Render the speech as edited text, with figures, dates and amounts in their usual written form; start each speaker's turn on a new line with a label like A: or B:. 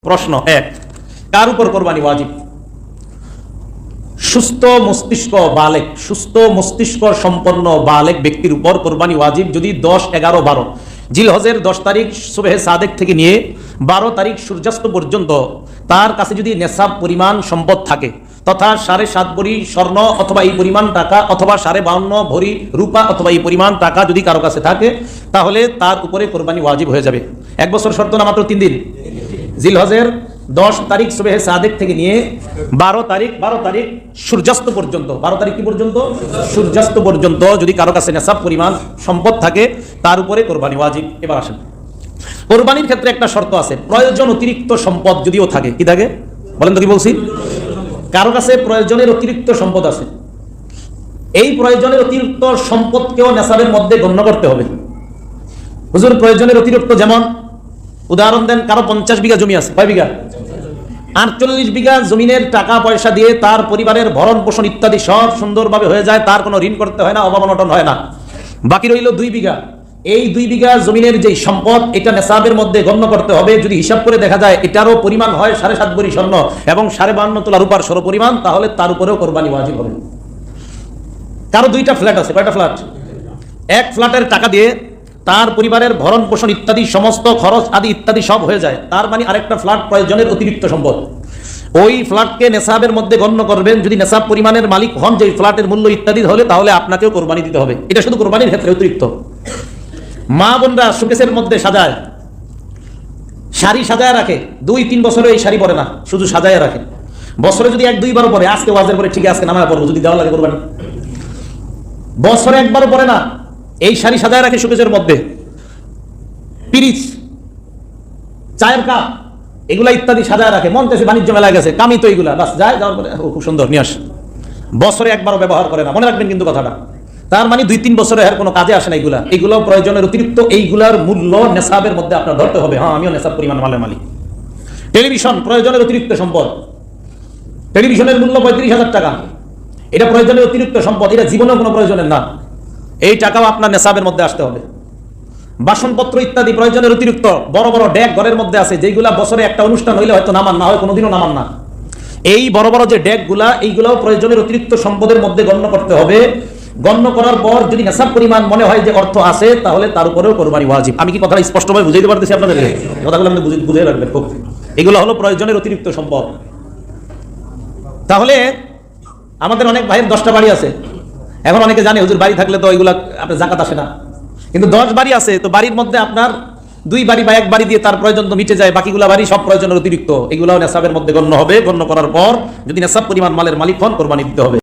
A: প্রশ্ন এক, কার উপর কোরবানি ওয়াজিব? সুস্থ মস্তিষ্ক সম্পন্ন বালেক ব্যক্তির উপর কোরবানি ওয়াজিব যদি 10, 11, 12 জিলহজের 10 তারিখ সুবহে সাদেক থেকে নিয়ে 12 তারিখ সূর্যাস্ত পর্যন্ত তার কাছে যদি নেশাব পরিমাণ সম্পদ থাকে, তথা 7.5 ভরি স্বর্ণ অথবা এই পরিমাণ টাকা, অথবা 52.5 ভরি রূপা অথবা এই পরিমাণ টাকা যদি কারো কাছে থাকে, তাহলে তার উপরে কোরবানি ওয়াজিব হয়ে যাবে। 1 বছর শর্ত না, মাত্র 3 দিন। জিলহজের 10 তারিখ সুবহে সাদেক থেকে নিয়ে 12 তারিখ সূর্যাস্ত পর্যন্ত, 12 তারিখ কি পর্যন্ত? সূর্যাস্ত পর্যন্ত যদি কারো কাছে নেশাব পরিমাণ সম্পদ থাকে, তার উপরে কোরবানি ওয়াজিব। এবার আসেন, কোরবানির ক্ষেত্রে একটা শর্ত আছে, প্রয়োজন অতিরিক্ত সম্পদ যদিও থাকে। কি থাকে বলেন তো, কি বলছি? কারো কাছে প্রয়োজনের অতিরিক্ত সম্পদ আছে, এই প্রয়োজনের অতিরিক্ত সম্পদকেও নেশাবের মধ্যে গণ্য করতে হবে। হুজুর প্রয়োজনের অতিরিক্ত যেমন উদাহরণ দেন, কারো 50 বিঘা জমি আছে, কয় বিঘা? 48 বিঘা জমিনের টাকা পয়সা দিয়ে তার পরিবারের ভরণ পোষণ ইত্যাদি সব সুন্দরভাবে হয়ে যায়, তার কোনো ঋণ করতে হয় না, অভাব অনটন হয় না। বাকি রইল 2 বিঘা। এই 2 বিঘা জমিনের যে সম্পদ, এটা নেশাবের মধ্যে গণ্য করতে হবে। যদি হিসাব করে দেখা যায় এটারও পরিমাণ হয় 7.5 ভরি স্বর্ণ এবং 52.5 তোলা রূপার সর পরিমাণ, তাহলে তার উপরেও কোরবানি ওয়াজিব হবে। কারো 2টা ফ্ল্যাট আছে, কয়টা ফ্ল্যাট? এক ফ্ল্যাটের টাকা দিয়ে তার পরিবারের ভরণ পোষণ ইত্যাদি সমস্ত খরচ আদি ইত্যাদি সব হয়ে যায়, তার মানে আরেকটা ফ্ল্যাট প্রয়োজনের অতিরিক্ত সম্পদ। ওই ফ্ল্যাটকে নেশাবের মধ্যে গণ্য করবেন। যদি নেশাব পরিমাণের মালিক হন, যে ফ্ল্যাটের মূল্য ইত্যাদি হলে, তাহলে আপনাকেও কোরবানি দিতে হবে। এটা শুধু কোরবানির ক্ষেত্রে অতিরিক্ত। মা বোনরা শোকেসের মধ্যে সাজায়, শাড়ি সাজায় রাখে, 2-3 বছরে এই শাড়ি পরে না, শুধু সাজায় রাখে। বছরে যদি 1-2 বার পরে, আজকে ওয়াজের পরে ঠিক আছে, আজকে নামায় পড়বো, যদি দেওয়া লাগে কোরবানি। বছরে 1 বারও পরে না, এই শাড়ি সাজায় রাখে শোকেসের মধ্যে। পিরিচ, চায়ের কাপ, এগুলা ইত্যাদি সাজায় রাখে। মন চাইছে বাণিজ্য মেলায় গেছে, কামি তো এইগুলা, বাস যায়, যাওয়ার পরে খুব সুন্দর নিয়ে আসে। বছরে 1 বারও ব্যবহার করে না, মনে রাখবেন কিন্তু কথাটা। তার মানে 2-3 বছরে এর কোনো কাজে আসে না এগুলা। এগুলো প্রয়োজনের অতিরিক্ত, এইগুলার মূল্য নেশাবের মধ্যে আপনার ধরতে হবে। হ্যাঁ, আমিও নেশাব পরিমাণ মালের মালিক। টেলিভিশন প্রয়োজনের অতিরিক্ত সম্পদ, টেলিভিশনের মূল্য 35,000 টাকা, এটা প্রয়োজনের অতিরিক্ত সম্পদ, এটা জীবনেও কোনো প্রয়োজনের না, এই টাকাও আপনার নেশাবের মধ্যে আসতে হবে। বাসনপত্র ইত্যাদি প্রয়োজনের অতিরিক্ত, বড় বড় ডেক ঘরের মধ্যে আছে, যেগুলা বছরে একটা অনুষ্ঠান হইলে হয়তো নামান, না হয় কোনোদিনও নামান না। এই বড় বড় যে ডেকগুলা, এইগুলাও প্রয়োজনের অতিরিক্ত সম্পদের মধ্যে গণ্য করতে হবে। গণ্য করার পর যদি নেশাব পরিমাণ মনে হয় যে অর্থ আছে, তাহলে তার উপরেও কোরবানি ওয়াজিব। আমি কি কথাটা স্পষ্টভাবে বুঝাইতে পারতেছি আপনাদেরকে? কথাগুলো আপনি বুঝে রাখবেন খুব। এগুলো হলো প্রয়োজনের অতিরিক্ত সম্পদ। তাহলে আমাদের অনেক ভাইয়ের 10টা বাড়ি আছে। এখন অনেকে জানে হুজুর বাড়ি থাকলে তো ওইগুলা আপনার জাকাত আসে না, কিন্তু 10 বাড়ি আছে, তো বাড়ির মধ্যে আপনার 2 বাড়ি বা 1 বাড়ি দিয়ে তার প্রয়োজন তো মিটে যায়, বাকিগুলা বাড়ি সব প্রয়োজনের অতিরিক্ত, এগুলাও নেশাবের মধ্যে গণ্য হবে। গণ্য করার পর যদি নেশাব পরিমাণ মালের মালিক হন, কোরবানি দিতে হবে।